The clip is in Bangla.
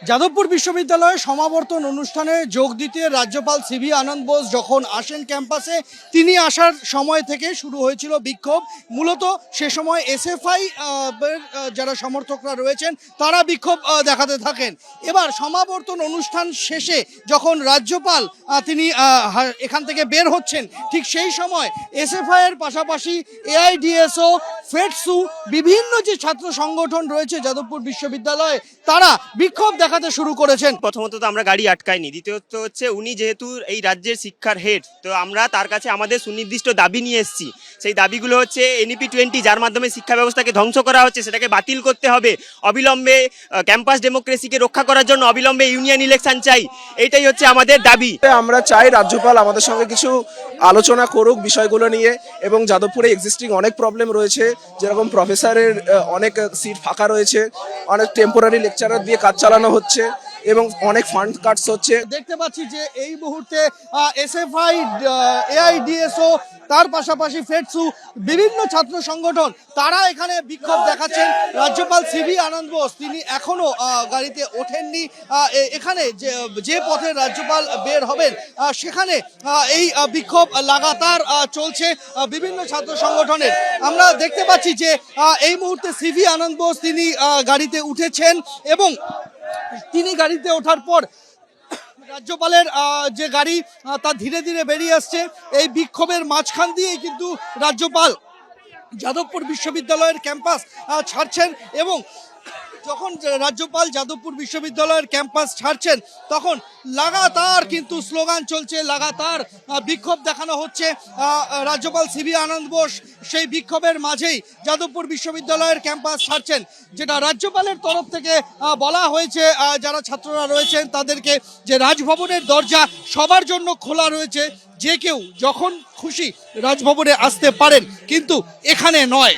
যাদবপুর বিশ্ববিদ্যালয়ে সমাবর্তন অনুষ্ঠানে যোগ দিতে রাজ্যপাল সিভি আনন্দ বোস যখন আসেন ক্যাম্পাসে, তিনি আসার সময় থেকে শুরু হয়েছিল বিক্ষোভ। মূলত সে সময় এসএফআই যারা সমর্থকরা রয়েছেন তারা বিক্ষোভ দেখাতে থাকেন। এবার সমাবর্তন অনুষ্ঠান শেষে যখন রাজ্যপাল তিনি এখান থেকে বের হচ্ছেন, ঠিক সেই সময় এসএফআই এর পাশাপাশি এআইডিএসও, ফেডসু, বিভিন্ন যে ছাত্র সংগঠন রয়েছে যাদবপুর বিশ্ববিদ্যালয়ে, তারা বিক্ষোভ দেখাতে শুরু করেছেন। প্রথমত তো আমরা গাড়ি আটকাইনি, দ্বিতীয়ত হচ্ছে উনি যেহেতু এই রাজ্যের শিক্ষার হেড, তো আমরা তার কাছে আমাদের সুনির্দিষ্ট দাবি নিয়ে এসেছি। সেই দাবিগুলো হচ্ছে এনইপি 20, যার মাধ্যমে শিক্ষা ব্যবস্থাকে ধ্বংস করা হচ্ছে, সেটাকে বাতিল করতে হবে। অবিলম্বে ক্যাম্পাস ডেমোক্রেসিকে রক্ষা করার জন্য অবিলম্বে ইউনিয়ন ইলেকশন চাই, এইটাই হচ্ছে আমাদের দাবি। আমরা চাই রাজ্যপাল আমাদের সঙ্গে কিছু আলোচনা করুক বিষয়গুলো নিয়ে, এবং যাদবপুরে এক্সিস্টিং অনেক প্রবলেম রয়েছে, যেরকম প্রফেসরের অনেক সিট ফাঁকা রয়েছে, অনেক টেম্পোরারি লেকচারার দিয়ে কাজ চালানো হচ্ছে এবং অনেক ফান্ড কাটস হচ্ছে। দেখতে পাচ্ছি যে এই মুহূর্তে এসএফআই, এআইডিএসও, তার পাশাপাশি ফেডসু, বিভিন্ন ছাত্র সংগঠন তারা এখানে বিক্ষোভ দেখাচ্ছেন। রাজ্যপাল সিভি আনন্দ বোস তিনি এখনো গাড়িতে ওঠেননি। এখানে যে পথে রাজ্যপাল বের হবেন সেখানে এই বিক্ষোভ লাগাতার চলছে বিভিন্ন ছাত্র সংগঠনের। আমরা দেখতে পাচ্ছি যে এই মুহূর্তে সিভি আনন্দ বোস তিনি গাড়িতে উঠেছেন এবং তিনি গাড়িতে ওঠার পর রাজ্যপালের যে গাড়ি তা ধীরে ধীরে বেরিয়ে আসছে। এই বিক্ষোভের মাঝখান দিয়েই কিন্তু রাজ্যপাল যাদবপুর বিশ্ববিদ্যালয়ের ক্যাম্পাস ছাড়ছেন এবং যখন রাজ্যপাল যাদবপুর বিশ্ববিদ্যালয়ের ক্যাম্পাস ছাড়ছেন তখন লাগাতার কিন্তু স্লোগান চলছে, লাগাতার বিক্ষোভ দেখানো হচ্ছে। রাজ্যপাল সিভি আনন্দ বোস সেই বিক্ষোভের মাঝেই যাদবপুর বিশ্ববিদ্যালয়ের ক্যাম্পাস ছাড়ছেন। যেটা রাজ্যপালের তরফ থেকে বলা হয়েছে যারা ছাত্ররা রয়েছেন তাদেরকে, যে রাজভবনের দরজা সবার জন্য খোলা রয়েছে, যে কেউ যখন খুশি রাজভবনে আসতে পারেন, কিন্তু এখানে নয়।